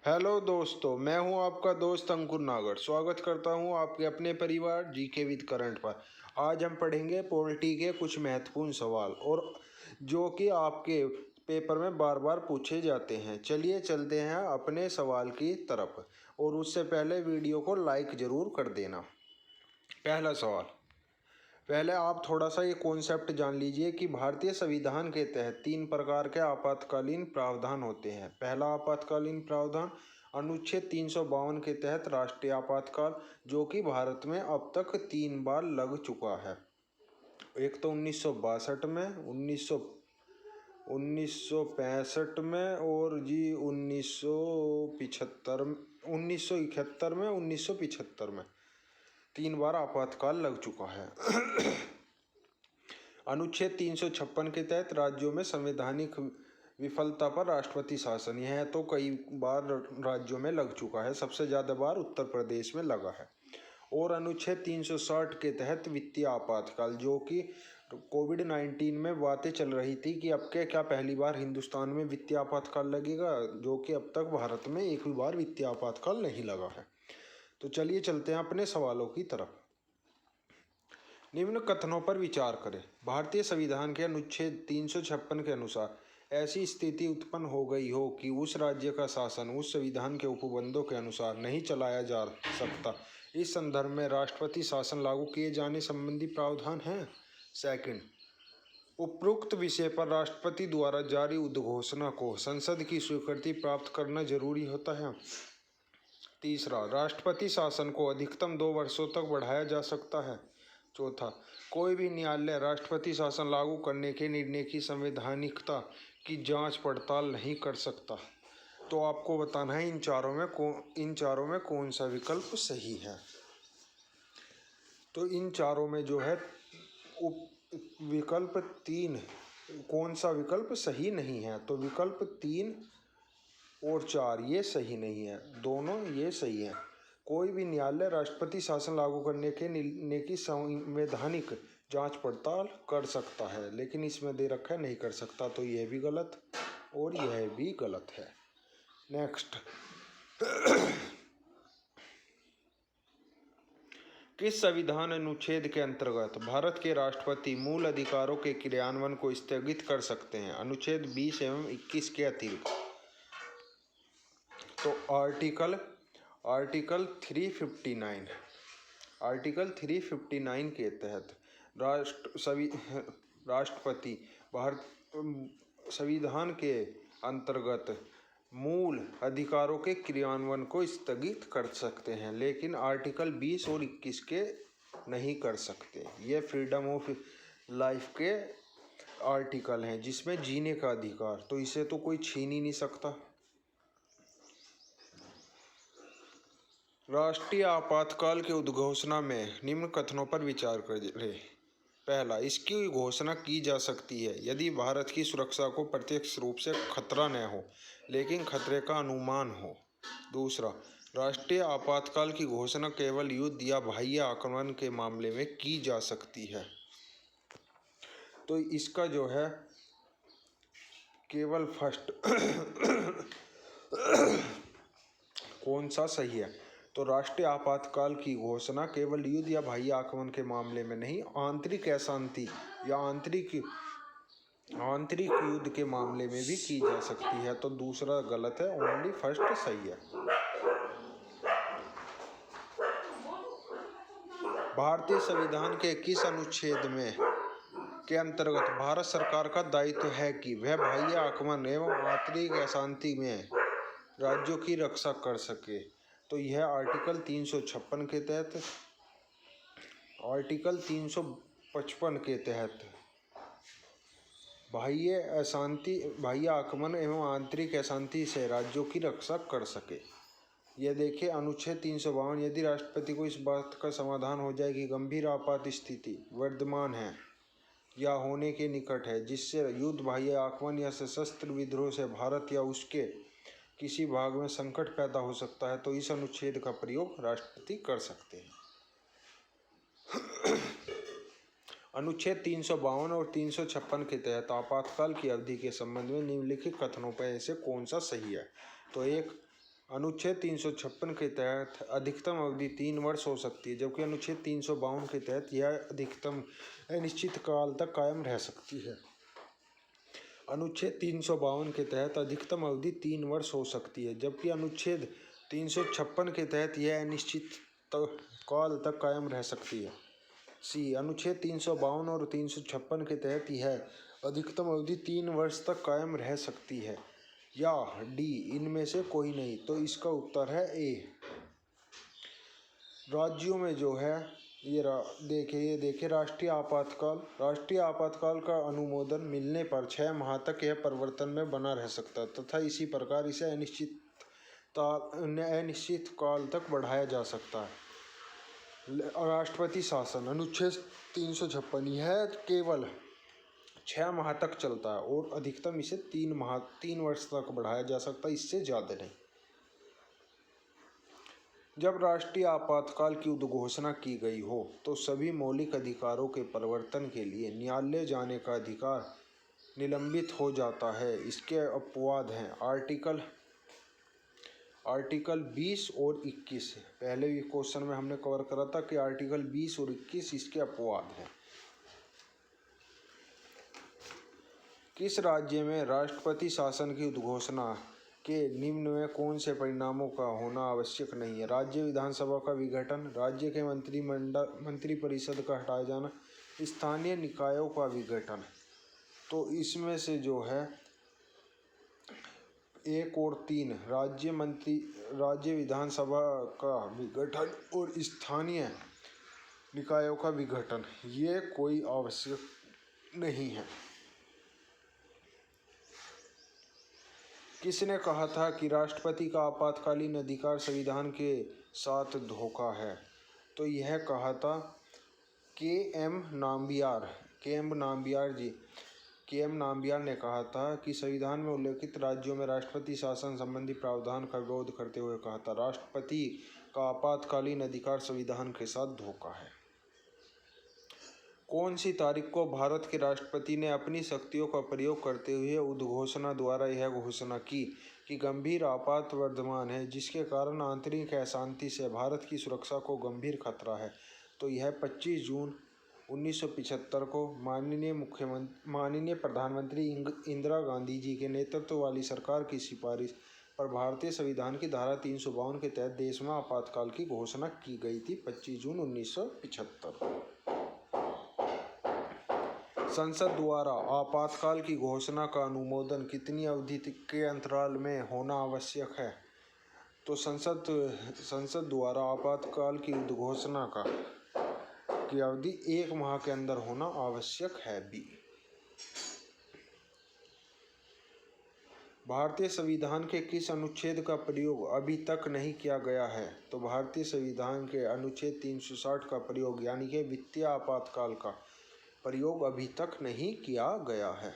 Hello दोस्तों, मैं हूं आपका दोस्त अंकुर नागर। स्वागत करता हूं आपके अपने परिवार जीके विद करंट पर। आज हम पढ़ेंगे पॉलिटी के कुछ महत्वपूर्ण सवाल और जो कि आपके पेपर में बार बार पूछे जाते हैं। चलिए चलते हैं अपने सवाल की तरफ, और उससे पहले वीडियो को लाइक ज़रूर कर देना। पहला सवाल, पहले आप थोड़ा सा ये कॉन्सेप्ट जान लीजिए कि भारतीय संविधान के तहत 3 प्रकार के आपातकालीन प्रावधान होते हैं। पहला आपातकालीन प्रावधान अनुच्छेद 352 के तहत राष्ट्रीय आपातकाल, जो कि भारत में अब तक 3 बार लग चुका है। एक तो 1962 में, 1965 में और जी 1975 1971 में, 1975 में 3 बार आपातकाल लग चुका है। अनुच्छेद 356 के तहत राज्यों में संवैधानिक विफलता पर राष्ट्रपति शासन, यह तो कई बार राज्यों में लग चुका है, सबसे ज़्यादा बार उत्तर प्रदेश में लगा है। और अनुच्छेद 360 के तहत वित्तीय आपातकाल, जो कि कोविड-19 में बातें चल रही थी कि अब के क्या पहली बार हिंदुस्तान में वित्तीय आपातकाल लगेगा, जो कि अब तक भारत में एक भी बार वित्तीय आपातकाल नहीं लगा है। तो चलिए चलते हैं अपने सवालों की तरफ। निम्न कथनों पर विचार करें। भारतीय संविधान के अनुच्छेद 356 के अनुसार ऐसी स्थिति उत्पन्न हो गई हो कि उस राज्य का शासन उस संविधान के उपबंधों के अनुसार नहीं चलाया जा सकता, इस संदर्भ में राष्ट्रपति शासन लागू किए जाने संबंधी प्रावधान है। सेकंड, उपरोक्त विषय पर राष्ट्रपति द्वारा जारी उद्घोषणा को संसद की स्वीकृति प्राप्त करना जरूरी होता है। तीसरा, राष्ट्रपति शासन को अधिकतम 2 वर्षों तक बढ़ाया जा सकता है। चौथा, कोई भी न्यायालय राष्ट्रपति शासन लागू करने के निर्णय की संवैधानिकता की जांच पड़ताल नहीं कर सकता। तो आपको बताना है इन चारों में कौन सा विकल्प सही है। तो इन चारों में जो है विकल्प 3, कौन सा विकल्प सही नहीं है। तो विकल्प 3 और 4 ये सही नहीं है, दोनों ये सही है। कोई भी न्यायालय राष्ट्रपति शासन लागू करने के निर्णय की संवैधानिक जांच पड़ताल कर सकता है, लेकिन इसमें दे रखा है नहीं कर सकता, तो यह भी गलत और यह भी गलत है। नेक्स्ट, किस संविधान अनुच्छेद के अंतर्गत भारत के राष्ट्रपति मूल अधिकारों के क्रियान्वयन को स्थगित कर सकते हैं? अनुच्छेद 20 एवं 21 के अतिरिक्त। तो आर्टिकल 359 के तहत राष्ट्रपति भारत संविधान के अंतर्गत मूल अधिकारों के क्रियान्वयन को स्थगित कर सकते हैं, लेकिन आर्टिकल 20 और 21 के नहीं कर सकते। ये फ्रीडम ऑफ लाइफ के आर्टिकल हैं, जिसमें जीने का अधिकार, तो इसे तो कोई छीन ही नहीं सकता। राष्ट्रीय आपातकाल के उद्घोषणा में निम्न कथनों पर विचार करें। पहला, इसकी घोषणा की जा सकती है यदि भारत की सुरक्षा को प्रत्यक्ष रूप से खतरा न हो, लेकिन खतरे का अनुमान हो। दूसरा, राष्ट्रीय आपातकाल की घोषणा केवल युद्ध या बाह्य आक्रमण के मामले में की जा सकती है। तो इसका जो है केवल फर्स्ट कौन सा सही है? तो राष्ट्रीय आपातकाल की घोषणा केवल युद्ध या बाह्य आक्रमण के मामले में नहीं, आंतरिक अशांति या आंतरिक युद्ध के मामले में भी की जा सकती है। तो दूसरा गलत है, ओनली फर्स्ट सही है। भारतीय संविधान के किस अनुच्छेद में के अंतर्गत भारत सरकार का दायित्व है कि वह बाह्य आक्रमण एवं आंतरिक अशांति में राज्यों की रक्षा कर सके? तो यह आर्टिकल 356 के तहत, आर्टिकल 355 के तहत बाह्य आक्रमण एवं आंतरिक अशांति से राज्यों की रक्षा कर सके। यह देखिए अनुच्छेद 352, यदि राष्ट्रपति को इस बात का समाधान हो जाए कि गंभीर आपात स्थिति वर्तमान है या होने के निकट है, जिससे युद्ध, बाह्य आक्रमण या सशस्त्र विद्रोह से भारत या उसके किसी भाग में संकट पैदा हो सकता है, तो इस अनुच्छेद का प्रयोग राष्ट्रपति कर सकते हैं। अनुच्छेद 352 और 356 के तहत आपातकाल की अवधि के संबंध में निम्नलिखित कथनों पर से कौन सा सही है? तो एक, अनुच्छेद 356 के तहत अधिकतम अवधि 3 वर्ष हो सकती है, जबकि अनुच्छेद 352 के तहत यह अधिकतम अनिश्चित काल तक कायम रह सकती है। अनुच्छेद 352 के तहत अधिकतम अवधि 3 वर्ष हो सकती है, जबकि अनुच्छेद 356 के तहत यह अनिश्चित काल तक कायम रह सकती है। सी, अनुच्छेद 352 और 356 के तहत यह अधिकतम अवधि 3 वर्ष तक कायम रह सकती है, या डी, इनमें से कोई नहीं। तो इसका उत्तर है ए। राज्यों में जो है ये देखिए राष्ट्रीय आपातकाल का अनुमोदन मिलने पर 6 माह तक यह परिवर्तन में बना रह सकता है तथा इसी प्रकार इसे अनिश्चित काल तक बढ़ाया जा सकता है। राष्ट्रपति शासन अनुच्छेद 356 यह केवल 6 माह तक चलता है और अधिकतम इसे 3 वर्ष तक बढ़ाया जा सकता है, इससे ज़्यादा नहीं। जब राष्ट्रीय आपातकाल की उद्घोषणा की गई हो तो सभी मौलिक अधिकारों के परिवर्तन के लिए न्यायालय जाने का अधिकार निलंबित हो जाता है। इसके अपवाद हैं आर्टिकल 20 और 21। पहले भी क्वेश्चन में हमने कवर करा था कि आर्टिकल 20 और 21 इसके अपवाद हैं। किस राज्य में राष्ट्रपति शासन की उद्घोषणा के निम्न में कौन से परिणामों का होना आवश्यक नहीं है? राज्य विधानसभा का विघटन, राज्य के मंत्रिपरिषद का हटाया जाना, स्थानीय निकायों का विघटन। तो इसमें से जो है 1 और 3 राज्य विधानसभा का विघटन और स्थानीय निकायों का विघटन ये कोई आवश्यक नहीं है। किसने कहा था कि राष्ट्रपति का आपातकालीन अधिकार संविधान के साथ धोखा है? तो यह कहा था के.एम. नाम्बियार ने कहा था कि संविधान में उल्लिखित राज्यों में राष्ट्रपति शासन संबंधी प्रावधान का विरोध करते हुए कहा था, राष्ट्रपति का आपातकालीन अधिकार संविधान के साथ धोखा है। कौन सी तारीख को भारत के राष्ट्रपति ने अपनी शक्तियों का प्रयोग करते हुए उद्घोषणा द्वारा यह घोषणा की कि गंभीर आपात वर्तमान है, जिसके कारण आंतरिक अशांति से भारत की सुरक्षा को गंभीर खतरा है? तो यह 25 जून 1975 को माननीय प्रधानमंत्री इंदिरा गांधी जी के नेतृत्व वाली सरकार की सिफारिश पर भारतीय संविधान की धारा 352 के तहत देश में आपातकाल की घोषणा की गई थी, 25 जून 1975। संसद द्वारा आपातकाल की घोषणा का अनुमोदन कितनी अवधि के अंतराल में होना आवश्यक है? तो संसद द्वारा आपातकाल की उद्घोषणा की अवधि 1 माह के अंदर होना आवश्यक है। बी। भारतीय संविधान के किस अनुच्छेद का प्रयोग अभी तक नहीं किया गया है? तो भारतीय संविधान के अनुच्छेद 360 का प्रयोग यानी कि वित्तीय आपातकाल का प्रयोग अभी तक नहीं किया गया है।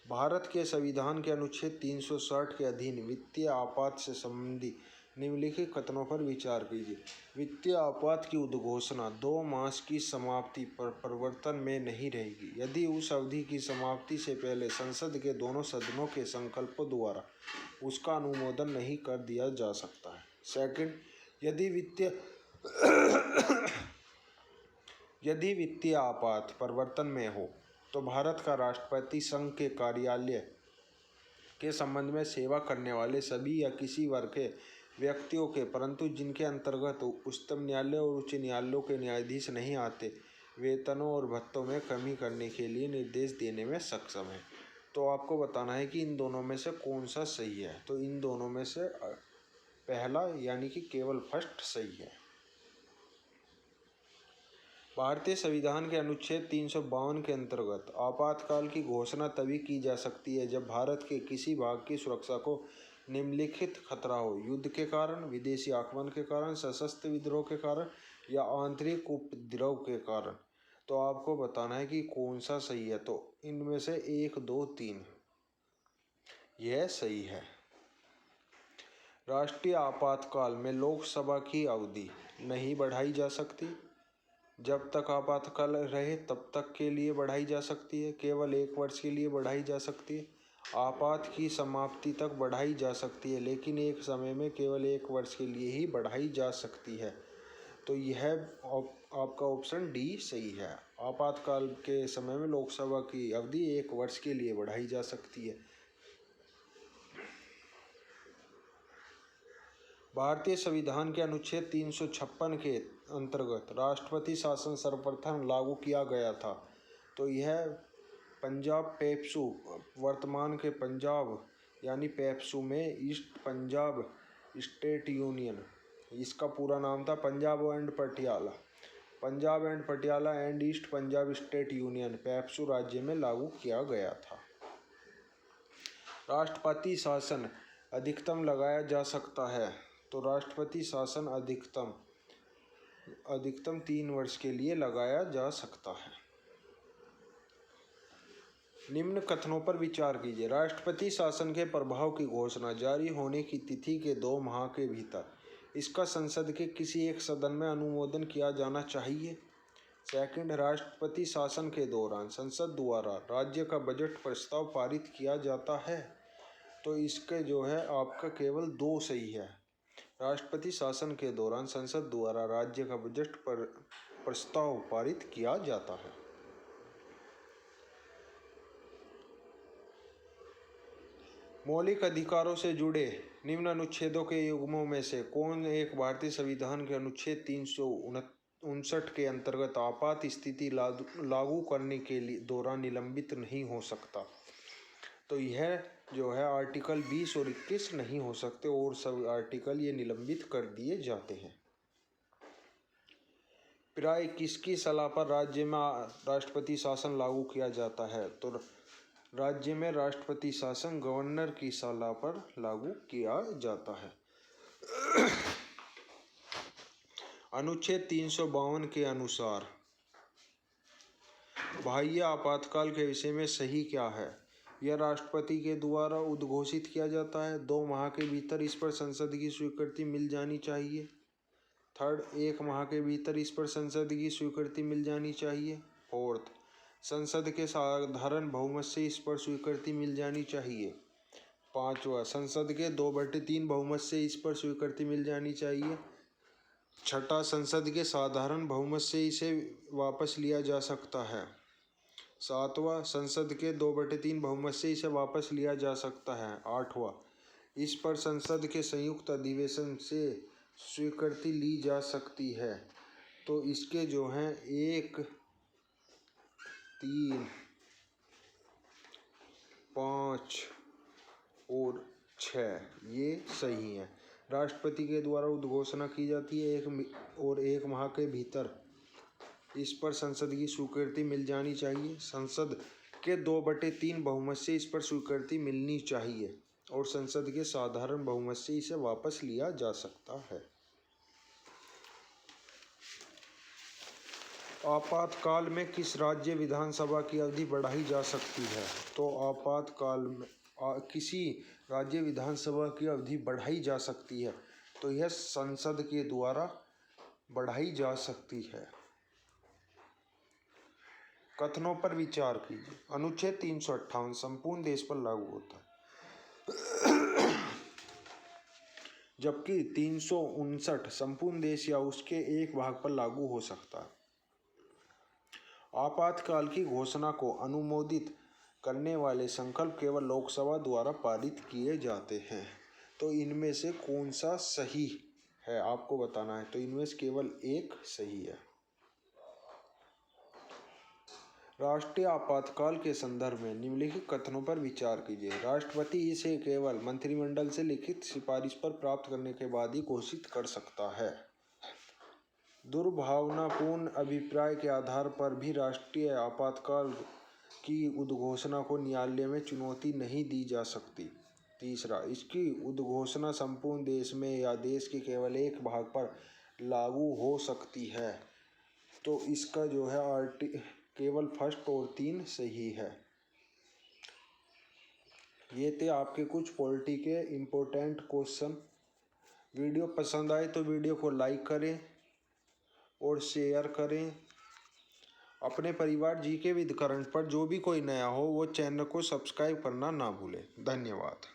भारत के संविधान के अनुच्छेद 360 के अधीन वित्तीय आपात से संबंधी निम्नलिखित कथनों पर विचार कीजिए। वित्तीय आपात की उद्घोषणा 2 मास की समाप्ति पर परिवर्तन में नहीं रहेगी यदि उस अवधि की समाप्ति से पहले संसद के दोनों सदनों के संकल्पों द्वारा उसका अनुमोदन नहीं कर दिया जा सकता है। सेकंड, यदि वित्तीय आपात परिवर्तन में हो तो भारत का राष्ट्रपति संघ के कार्यालय के संबंध में सेवा करने वाले सभी या किसी वर्ग के व्यक्तियों के, परंतु जिनके अंतर्गत उच्चतम न्यायालय और उच्च न्यायालयों के न्यायाधीश नहीं आते, वेतनों और भत्तों में कमी करने के लिए निर्देश देने में सक्षम है। तो आपको बताना है कि इन दोनों में से कौन सा सही है। तो इन दोनों में से पहला यानी कि केवल फर्स्ट सही है। भारतीय संविधान के अनुच्छेद 352 के अंतर्गत आपातकाल की घोषणा तभी की जा सकती है जब भारत के किसी भाग की सुरक्षा को निम्नलिखित खतरा हो: युद्ध के कारण, विदेशी आक्रमण के कारण, सशस्त्र विद्रोह के कारण या आंतरिक उपद्रव के कारण। तो आपको बताना है कि कौन सा सही है। तो इनमें से 1, 2, 3 यह सही है। राष्ट्रीय आपातकाल में लोकसभा की अवधि नहीं बढ़ाई जा सकती। जब तक आपातकाल रहे तब तक के लिए बढ़ाई जा सकती है। केवल 1 वर्ष के लिए बढ़ाई जा सकती है। आपात की समाप्ति तक बढ़ाई जा सकती है, लेकिन एक समय में केवल 1 वर्ष के लिए ही बढ़ाई जा सकती है। तो यह आपका ऑप्शन डी सही है। आपातकाल के समय में लोकसभा की अवधि 1 वर्ष के लिए बढ़ाई जा सकती है। भारतीय संविधान के अनुच्छेद 356 के अंतर्गत राष्ट्रपति शासन सर्वप्रथम लागू किया गया था। तो यह पंजाब पेप्सू, वर्तमान के पंजाब यानी पेप्सू में ईस्ट पंजाब स्टेट यूनियन, इसका पूरा नाम था Punjab and Patiala, Punjab and Patiala and east Punjab state union, PEPSU राज्य में लागू किया गया था। राष्ट्रपति शासन अधिकतम लगाया जा सकता है। तो राष्ट्रपति शासन अधिकतम 3 वर्ष के लिए लगाया जा सकता है। निम्न कथनों पर विचार कीजिए। राष्ट्रपति शासन के प्रभाव की घोषणा जारी होने की तिथि के 2 माह के भीतर इसका संसद के किसी एक सदन में अनुमोदन किया जाना चाहिए। सेकंड, राष्ट्रपति शासन के दौरान संसद द्वारा राज्य का बजट प्रस्ताव पारित किया जाता है। तो इसके जो है आपका केवल 2 सही है। राष्ट्रपति शासन के दौरान संसद द्वारा राज्य का बजट प्रस्ताव पारित किया जाता है। मौलिक अधिकारों से जुड़े निम्न अनुच्छेदों के युग्मों में से कौन एक भारतीय संविधान के अनुच्छेद 359 के अंतर्गत आपात स्थिति लागू करने के दौरान निलंबित नहीं हो सकता? तो यह जो है आर्टिकल 20 और 21 नहीं हो सकते, और सब आर्टिकल ये निलंबित कर दिए जाते हैं। प्राय किसकी सलाह पर राज्य में राष्ट्रपति शासन लागू किया जाता है? तो राज्य में राष्ट्रपति शासन गवर्नर की सलाह पर लागू किया जाता है। अनुच्छेद 352 के अनुसार बाह्य आपातकाल के विषय में सही क्या है? यह राष्ट्रपति के द्वारा उद्घोषित किया जाता है। 2 माह के भीतर इस पर संसद की स्वीकृति मिल जानी चाहिए। थर्ड, 1 माह के भीतर इस पर संसद की स्वीकृति मिल जानी चाहिए। फोर्थ, संसद के साधारण बहुमत से इस पर स्वीकृति मिल जानी चाहिए। 5वां, संसद के 2/3 बहुमत से इस पर स्वीकृति मिल जानी चाहिए। 6, संसद के साधारण बहुमत से इसे वापस लिया जा सकता है। 7वां, संसद के 2/3 बहुमत से इसे वापस लिया जा सकता है। 8वां, इस पर संसद के संयुक्त अधिवेशन से स्वीकृति ली जा सकती है। तो इसके जो हैं 1, 3, 5 और 6 ये सही हैं। राष्ट्रपति के द्वारा उद्घोषणा की जाती है 1 माह के भीतर इस पर संसद की स्वीकृति मिल जानी चाहिए। संसद के 2/3 बहुमत से इस पर स्वीकृति मिलनी चाहिए, और संसद के साधारण बहुमत से इसे वापस लिया जा सकता है। आपातकाल में किस राज्य विधानसभा की अवधि बढ़ाई जा सकती है? तो आपातकाल में किसी राज्य विधानसभा की अवधि बढ़ाई जा सकती है, तो यह संसद के द्वारा बढ़ाई जा सकती है। कथनों पर विचार कीजिए। अनुच्छेद 358 संपूर्ण देश पर लागू होता है, जबकि 359 संपूर्ण देश या उसके एक भाग पर लागू हो सकता है। आपातकाल की घोषणा को अनुमोदित करने वाले संकल्प केवल लोकसभा द्वारा पारित किए जाते हैं। तो इनमें से कौन सा सही है आपको बताना है। तो इनमें से केवल एक सही है। राष्ट्रीय आपातकाल के संदर्भ में निम्नलिखित कथनों पर विचार कीजिए। राष्ट्रपति इसे केवल मंत्रिमंडल से लिखित सिफारिश पर प्राप्त करने के बाद ही घोषित कर सकता है। दुर्भावनापूर्ण अभिप्राय के आधार पर भी राष्ट्रीय आपातकाल की उद्घोषणा को न्यायालय में चुनौती नहीं दी जा सकती। तीसरा, इसकी उद्घोषणा संपूर्ण देश में या देश के केवल एक भाग पर लागू हो सकती है। तो इसका जो है केवल फर्स्ट और 3 सही है। ये थे आपके कुछ पॉलिटी के इम्पोर्टेंट क्वेश्चन। वीडियो पसंद आए तो वीडियो को लाइक करें और शेयर करें, अपने परिवार जी के विद करंट पर जो भी कोई नया हो वो चैनल को सब्सक्राइब करना ना भूले। धन्यवाद।